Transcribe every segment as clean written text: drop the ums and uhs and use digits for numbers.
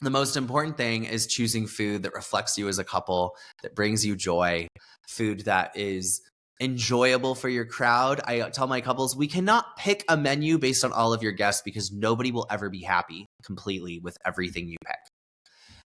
The most important thing is choosing food that reflects you as a couple, that brings you joy, food that is enjoyable for your crowd. I tell my couples, we cannot pick a menu based on all of your guests because nobody will ever be happy completely with everything you pick.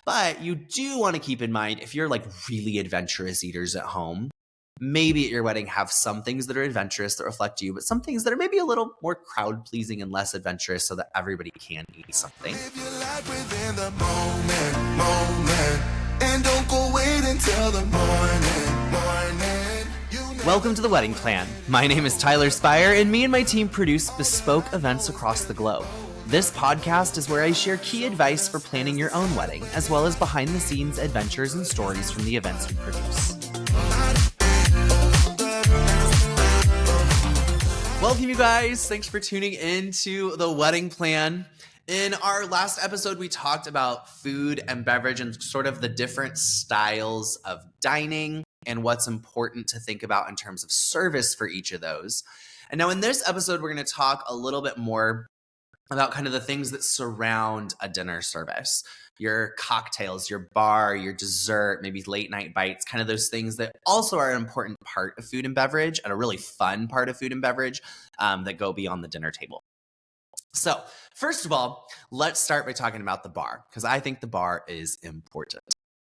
But you do want to keep in mind, if you're like really adventurous eaters at home, maybe at your wedding have some things that are adventurous that reflect you, but some things that are maybe a little more crowd pleasing and less adventurous so that everybody can eat something. Live your life within the moment, and don't go wait until the morning. Welcome to The Wedding Plan. My name is Tyler Spire, and me and my team produce bespoke events across the globe. This podcast is where I share key advice for planning your own wedding, as well as behind-the-scenes adventures and stories from the events we produce. Welcome, you guys. Thanks for tuning in to The Wedding Plan. In our last episode, we talked about food and beverage and sort of the different styles of dining and what's important to think about in terms of service for each of those. And now in this episode, we're going to talk a little bit more about kind of the things that surround a dinner service. Your cocktails, your bar, your dessert, maybe late night bites, kind of those things that also are an important part of food and beverage and a really fun part of food and beverage that go beyond the dinner table. So first of all, let's start by talking about the bar, because I think the bar is important.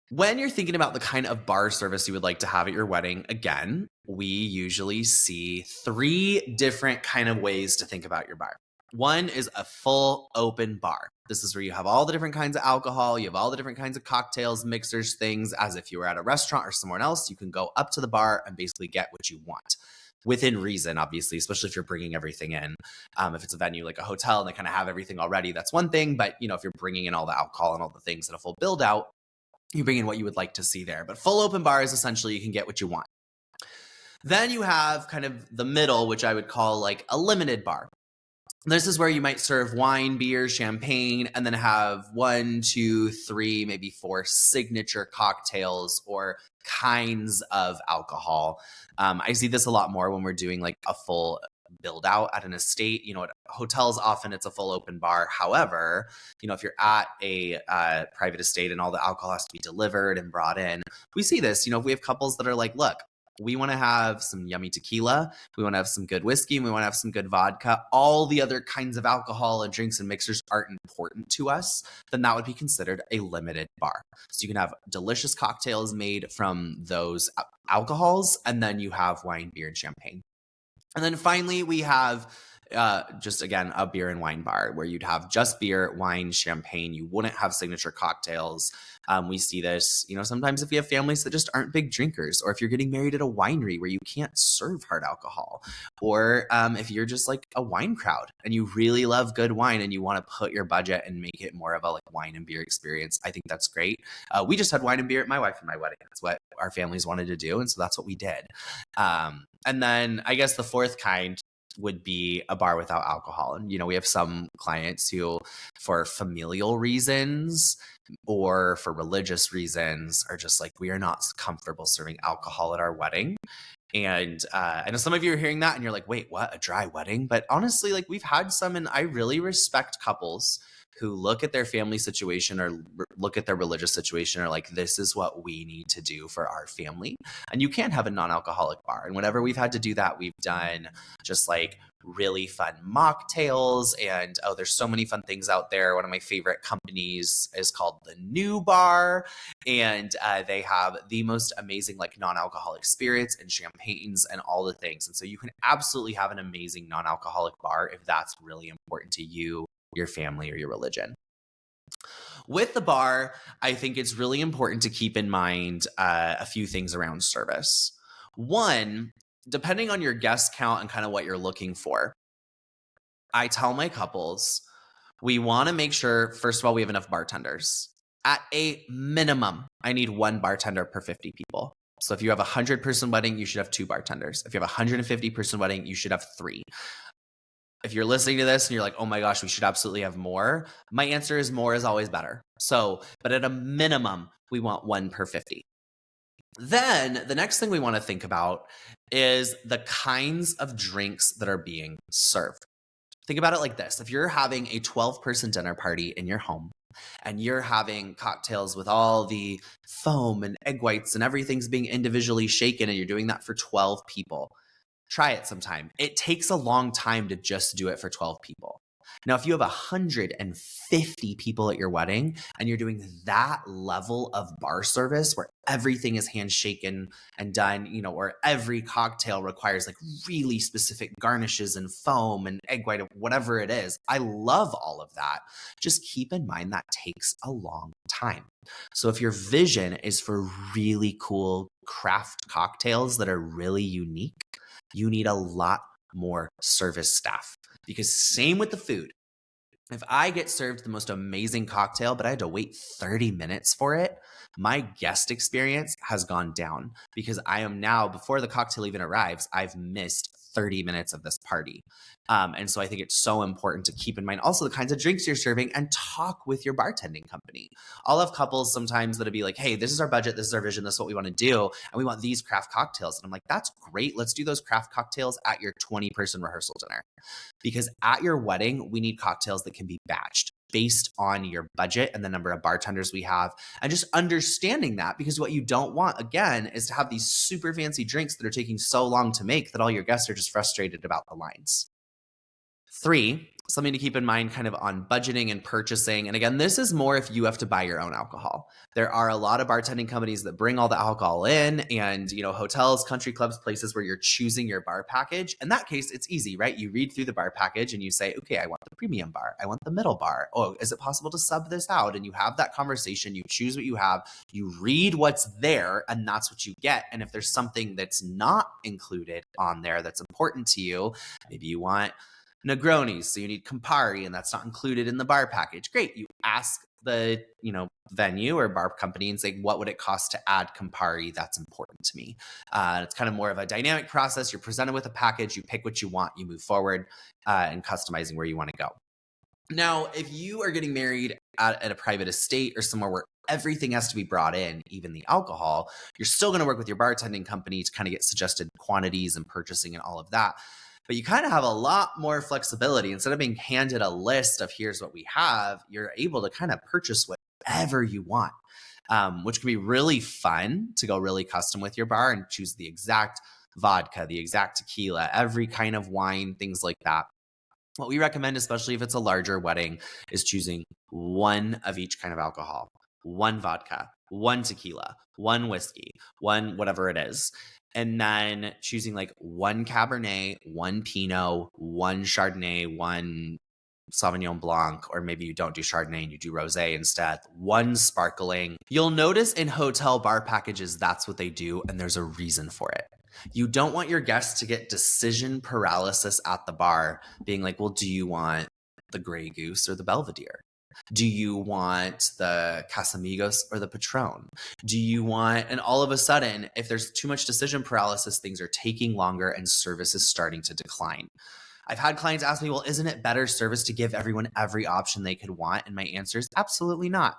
When you're thinking about the kind of bar service you would like to have at your wedding, again, we usually see three different kind of ways to think about your bar. One is a full open bar. This is where you have all the different kinds of alcohol, you have all the different kinds of cocktails, mixers, things. As if you were at a restaurant or somewhere else, you can go up to the bar and basically get what you want. Within reason, obviously, especially if you're bringing everything in. If it's a venue like a hotel and they kind of have everything already, that's one thing. But if you're bringing in all the alcohol and all the things in a full build out, you bring in what you would like to see there. But full open bar is essentially you can get what you want. Then you have kind of the middle, which I would call like a limited bar. This is where you might serve wine, beer, champagne, and then have 1, 2, 3, maybe 4 signature cocktails or kinds of alcohol. I see this a lot more when we're doing like a full build out at an estate. At hotels, often it's a full open bar. However, if you're at a private estate and all the alcohol has to be delivered and brought in, we see this. If we have couples that are like, look, we want to have some yummy tequila, we want to have some good whiskey, and we want to have some good vodka. All the other kinds of alcohol and drinks and mixers aren't important to us, then that would be considered a limited bar. So you can have delicious cocktails made from those alcohols, and then you have wine, beer, and champagne. And then finally, we have just, again, a beer and wine bar where you'd have just beer, wine, champagne. You wouldn't have signature cocktails. We see this, sometimes if you have families that just aren't big drinkers, or if you're getting married at a winery where you can't serve hard alcohol, or if you're just like a wine crowd and you really love good wine and you want to put your budget and make it more of a like wine and beer experience, I think that's great. We just had wine and beer at my wife and my wedding. That's what our families wanted to do. And so that's what we did. And then I guess the fourth kind would be a bar without alcohol. And, we have some clients who, for familial reasons or for religious reasons, are just like, we are not comfortable serving alcohol at our wedding. And I know some of you are hearing that and you're like, wait, what? A dry wedding? But honestly, like we've had some, and I really respect couples who look at their family situation or look at their religious situation or like, this is what we need to do for our family. And you can't have a non-alcoholic bar. And whenever we've had to do that, we've done just like really fun mocktails. And there's so many fun things out there. One of my favorite companies is called The New Bar. And they have the most amazing like non-alcoholic spirits and champagnes and all the things. And so you can absolutely have an amazing non-alcoholic bar if that's really important to you, your family, or your religion. With the bar, I think it's really important to keep in mind a few things around service. One, depending on your guest count and kind of what you're looking for, I tell my couples, we want to make sure, first of all, we have enough bartenders. At a minimum, I need 1 bartender per 50 people. So if you have a 100-person wedding, you should have 2 bartenders. If you have a 150-person wedding, you should have 3. If you're listening to this and you're like, oh my gosh, we should absolutely have more, my answer is more is always better. But at a minimum, we want 1 per 50. Then the next thing we want to think about is the kinds of drinks that are being served. Think about it like this. If you're having a 12-person dinner party in your home, and you're having cocktails with all the foam and egg whites and everything's being individually shaken, and you're doing that for 12 people, try it sometime. It takes a long time to just do it for 12 people. Now, if you have 150 people at your wedding and you're doing that level of bar service where everything is handshaken and done, or every cocktail requires like really specific garnishes and foam and egg white, whatever it is, I love all of that. Just keep in mind that takes a long time. So if your vision is for really cool craft cocktails that are really unique, you need a lot more service staff. Because same with the food. If I get served the most amazing cocktail, but I had to wait 30 minutes for it, my guest experience has gone down because I am now, before the cocktail even arrives, I've missed 30 minutes of this party. And so I think it's so important to keep in mind also the kinds of drinks you're serving and talk with your bartending company. I'll have couples sometimes that'll be like, hey, this is our budget, this is our vision, this is what we want to do, and we want these craft cocktails. And I'm like, that's great. Let's do those craft cocktails at your 20-person rehearsal dinner. Because at your wedding, we need cocktails that can be batched based on your budget and the number of bartenders we have, and just understanding that, because what you don't want, again, is to have these super fancy drinks that are taking so long to make that all your guests are just frustrated about the lines. 3, something to keep in mind kind of on budgeting and purchasing. And again, this is more if you have to buy your own alcohol. There are a lot of bartending companies that bring all the alcohol in, and, hotels, country clubs, places where you're choosing your bar package. In that case, it's easy, right? You read through the bar package and you say, okay, I want the premium bar. I want the middle bar. Oh, is it possible to sub this out? And you have that conversation. You choose what you have. You read what's there, and that's what you get. And if there's something that's not included on there that's important to you, maybe you want Negronis, so you need Campari, and that's not included in the bar package. Great. You ask the venue or bar company and say, what would it cost to add Campari? That's important to me. It's kind of more of a dynamic process. You're presented with a package, you pick what you want, you move forward and customizing where you want to go. Now, if you are getting married at a private estate or somewhere where everything has to be brought in, even the alcohol, you're still going to work with your bartending company to kind of get suggested quantities and purchasing and all of that. But you kind of have a lot more flexibility. Instead of being handed a list of here's what we have, you're able to kind of purchase whatever you want, which can be really fun to go really custom with your bar and choose the exact vodka, the exact tequila, every kind of wine, things like that. What we recommend, especially if it's a larger wedding, is choosing one of each kind of alcohol, one vodka, one tequila, one whiskey, one whatever it is. And then choosing like one Cabernet, one Pinot, one Chardonnay, one Sauvignon Blanc, or maybe you don't do Chardonnay and you do Rosé instead, one sparkling. You'll notice in hotel bar packages, that's what they do, and there's a reason for it. You don't want your guests to get decision paralysis at the bar, being like, well, do you want the Grey Goose or the Belvedere? Do you want the Casamigos or the Patron? Do you want, and all of a sudden, if there's too much decision paralysis, things are taking longer and service is starting to decline. I've had clients ask me, well, isn't it better service to give everyone every option they could want? And my answer is absolutely not.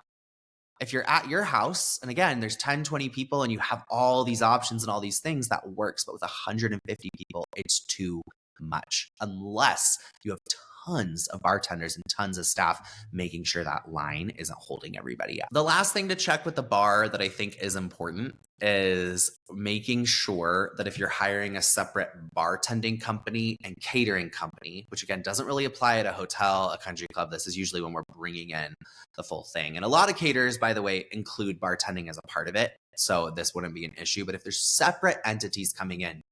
If you're at your house, and again, there's 10, 20 people and you have all these options and all these things, that works. But with 150 people, it's too much, unless you have tons of bartenders and tons of staff making sure that line isn't holding everybody up. The last thing to check with the bar that I think is important is making sure that if you're hiring a separate bartending company and catering company, which again doesn't really apply at a hotel, a country club, this is usually when we're bringing in the full thing. And a lot of caterers, by the way, include bartending as a part of it, so this wouldn't be an issue. But if there's separate entities coming in,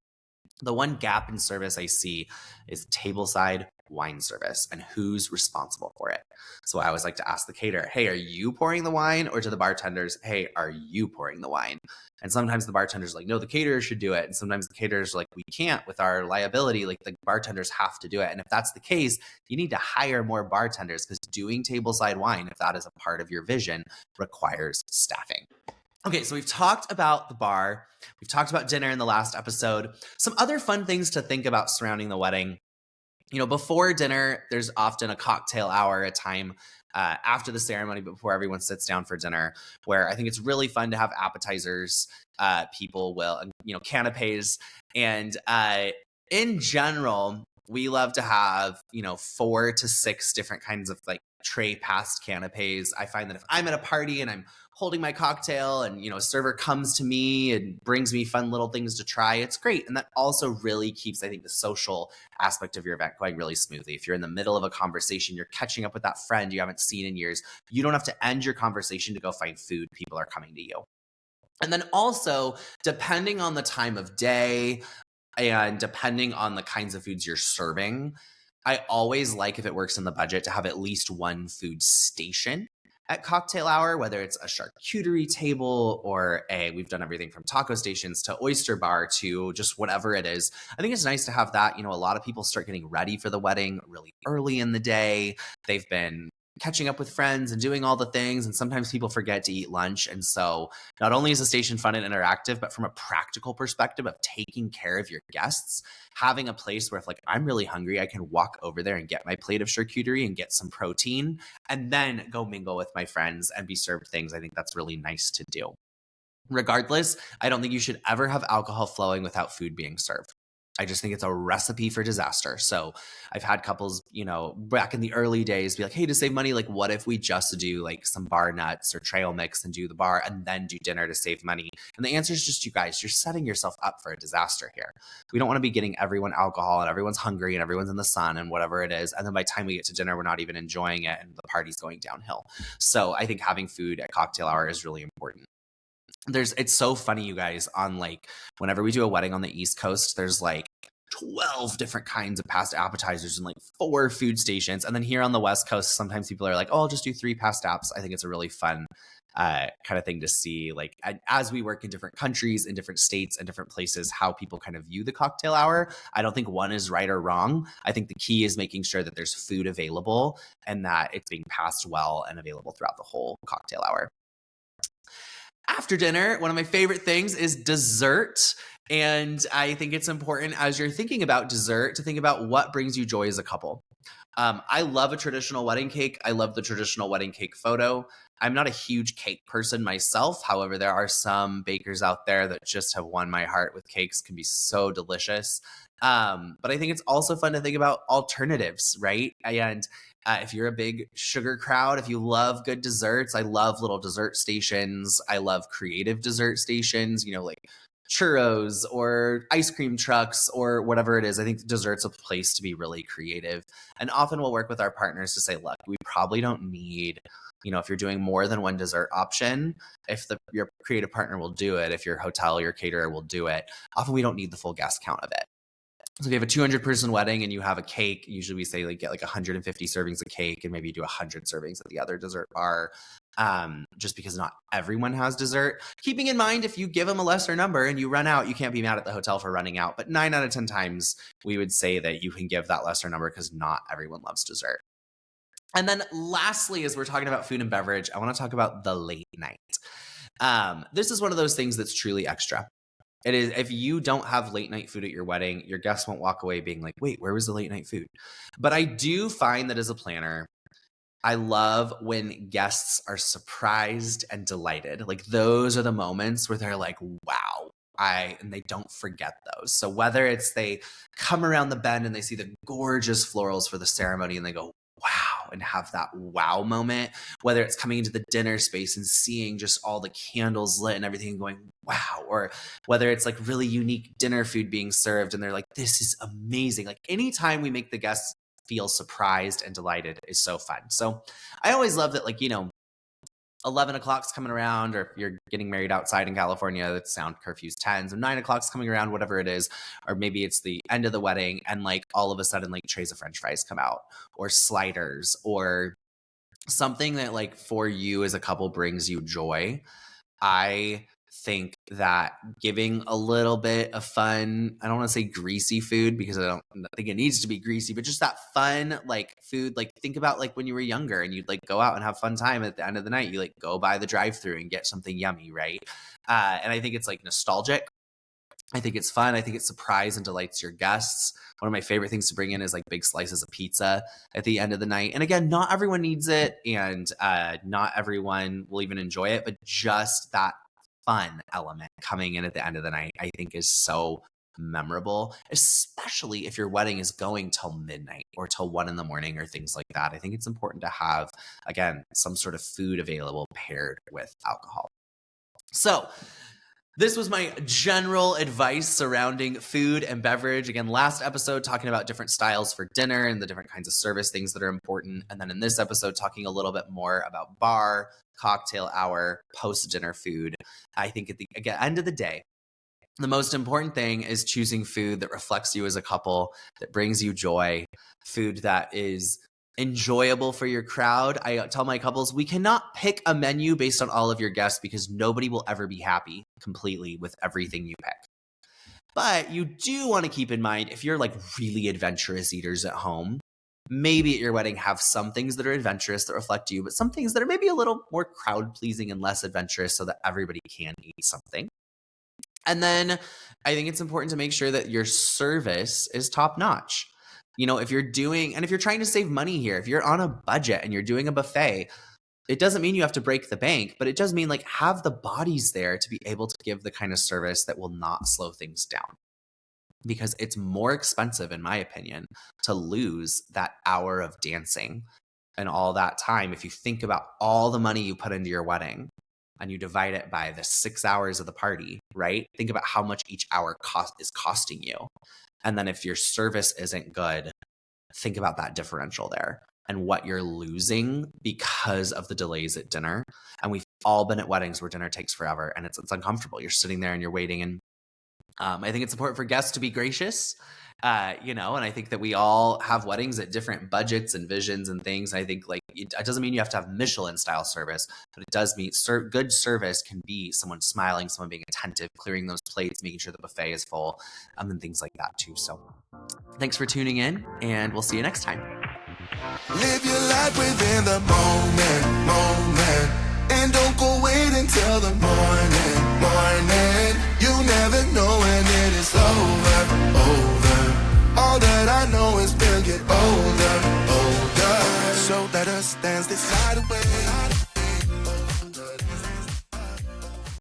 the one gap in service I see is tableside wine service and who's responsible for it. So I always like to ask the caterer, hey, are you pouring the wine? Or to the bartenders, hey, are you pouring the wine? And sometimes the bartenders are like, no, the caterer should do it. And sometimes the caterers are like, we can't with our liability, like the bartenders have to do it. And if that's the case, you need to hire more bartenders, because doing tableside wine, if that is a part of your vision, requires staffing. Okay, so we've talked about the bar. We've talked about dinner in the last episode. Some other fun things to think about surrounding the wedding. Before dinner, there's often a cocktail hour, a time after the ceremony, but before everyone sits down for dinner, where I think it's really fun to have appetizers. People will, canapés. And in general, we love to have, 4 to 6 different kinds of like tray past canapés. I find that if I'm at a party and I'm holding my cocktail and, a server comes to me and brings me fun little things to try, it's great. And that also really keeps, I think, the social aspect of your event going really smoothly. If you're in the middle of a conversation, you're catching up with that friend you haven't seen in years, you don't have to end your conversation to go find food. People are coming to you. And then also, depending on the time of day and depending on the kinds of foods you're serving, I always like, if it works in the budget, to have at least one food station at cocktail hour, whether it's a charcuterie table or we've done everything from taco stations to oyster bar to just whatever it is. I think it's nice to have that. A lot of people start getting ready for the wedding really early in the day. They've been catching up with friends and doing all the things, and sometimes people forget to eat lunch. And so not only is the station fun and interactive, but from a practical perspective of taking care of your guests, having a place where if I'm really hungry, I can walk over there and get my plate of charcuterie and get some protein and then go mingle with my friends and be served things. I think that's really nice to do. Regardless, I don't think you should ever have alcohol flowing without food being served. I just think it's a recipe for disaster. So I've had couples, back in the early days be like, hey, to save money, what if we just do some bar nuts or trail mix and do the bar and then do dinner to save money? And the answer is just, you guys, you're setting yourself up for a disaster here. We don't want to be getting everyone alcohol and everyone's hungry and everyone's in the sun and whatever it is. And then by the time we get to dinner, we're not even enjoying it and the party's going downhill. So I think having food at cocktail hour is really important. It's so funny, you guys, on whenever we do a wedding on the East Coast, there's 12 different kinds of pasta appetizers and 4 food stations. And then here on the West Coast, sometimes people are like, oh, I'll just do 3 pasta apps. I think it's a really fun kind of thing to see, as we work in different countries, in different states and different places, how people kind of view the cocktail hour. I don't think one is right or wrong. I think the key is making sure that there's food available and that it's being passed well and available throughout the whole cocktail hour. After dinner, one of my favorite things is dessert. And I think it's important, as you're thinking about dessert, to think about what brings you joy as a couple. I love a traditional wedding cake. I love the traditional wedding cake photo. I'm not a huge cake person myself. However, there are some bakers out there that just have won my heart with cakes, can be so delicious. But I think it's also fun to think about alternatives, right? And if you're a big sugar crowd, if you love good desserts, I love little dessert stations. I love creative dessert stations, churros or ice cream trucks or whatever it is. I think dessert's a place to be really creative. And often we'll work with our partners to say, look, we probably don't need, if you're doing more than one dessert option, if your creative partner will do it, if your hotel, your caterer will do it, often we don't need the full guest count of it. So if you have a 200-person wedding and you have a cake, usually we say get 150 servings of cake and maybe do 100 servings at the other dessert bar, just because not everyone has dessert. Keeping in mind, if you give them a lesser number and you run out, you can't be mad at the hotel for running out. But 9 out of 10 times, we would say that you can give that lesser number because not everyone loves dessert. And then lastly, as we're talking about food and beverage, I want to talk about the late night. This is one of those things that's truly extra. It is, if you don't have late night food at your wedding, your guests won't walk away being like, wait, where was the late night food? But I do find that as a planner, I love when guests are surprised and delighted. Those are the moments where they're like, wow. And they don't forget those. So whether it's they come around the bend and they see the gorgeous florals for the ceremony and they go, wow, and have that wow moment, whether it's coming into the dinner space and seeing just all the candles lit and everything and going, wow, or whether it's really unique dinner food being served and they're like, this is amazing. Anytime we make the guests feel surprised and delighted is so fun. So I always love that, 11 o'clock's coming around, or if you're getting married outside in California, that sound curfew's 10. So 9 o'clock's coming around, whatever it is, or maybe it's the end of the wedding and all of a sudden trays of French fries come out or sliders or something that for you as a couple brings you joy. I think that giving a little bit of fun, I don't want to say greasy food because I don't think it needs to be greasy, but just that fun food. Think about when you were younger and you'd go out and have fun time at the end of the night. You go by the drive-thru and get something yummy, right? And I think it's nostalgic. I think it's fun. I think it surprises and delights your guests. One of my favorite things to bring in is big slices of pizza at the end of the night. And again, not everyone needs it and not everyone will even enjoy it, but just that fun element coming in at the end of the night, I think is so memorable, especially if your wedding is going till midnight or till 1 in the morning or things like that. I think it's important to have, again, some sort of food available paired with alcohol. So this was my general advice surrounding food and beverage. Again, last episode talking about different styles for dinner and the different kinds of service things that are important. And then in this episode, talking a little bit more about bar, cocktail hour, post-dinner food. I think at the end of the day, the most important thing is choosing food that reflects you as a couple, that brings you joy, food that is enjoyable for your crowd. I tell my couples, we cannot pick a menu based on all of your guests because nobody will ever be happy completely with everything you pick. But you do want to keep in mind, if you're like really adventurous eaters at home, maybe at your wedding have some things that are adventurous that reflect you, but some things that are maybe a little more crowd pleasing and less adventurous so that everybody can eat something. And then I think it's important to make sure that your service is top notch. If you're trying to save money here, if you're on a budget and you're doing a buffet, it doesn't mean you have to break the bank, but it does mean have the bodies there to be able to give the kind of service that will not slow things down. Because it's more expensive, in my opinion, to lose that hour of dancing and all that time. If you think about all the money you put into your wedding and you divide it by the 6 hours of the party, right? Think about how much each hour is costing you. And then if your service isn't good, think about that differential there and what you're losing because of the delays at dinner. And we've all been at weddings where dinner takes forever and it's uncomfortable. You're sitting there and you're waiting. And I think it's important for guests to be gracious, and I think that we all have weddings at different budgets and visions and things. And I think it doesn't mean you have to have Michelin style service, but it does mean good service can be someone smiling, someone being attentive, clearing those plates, making sure the buffet is full, and things like that too. So thanks for tuning in, and we'll see you next time. Live your life within the moment, and don't go wait until the morning. You never know when it is over. All that I know is we'll get older. So let us dance this night away.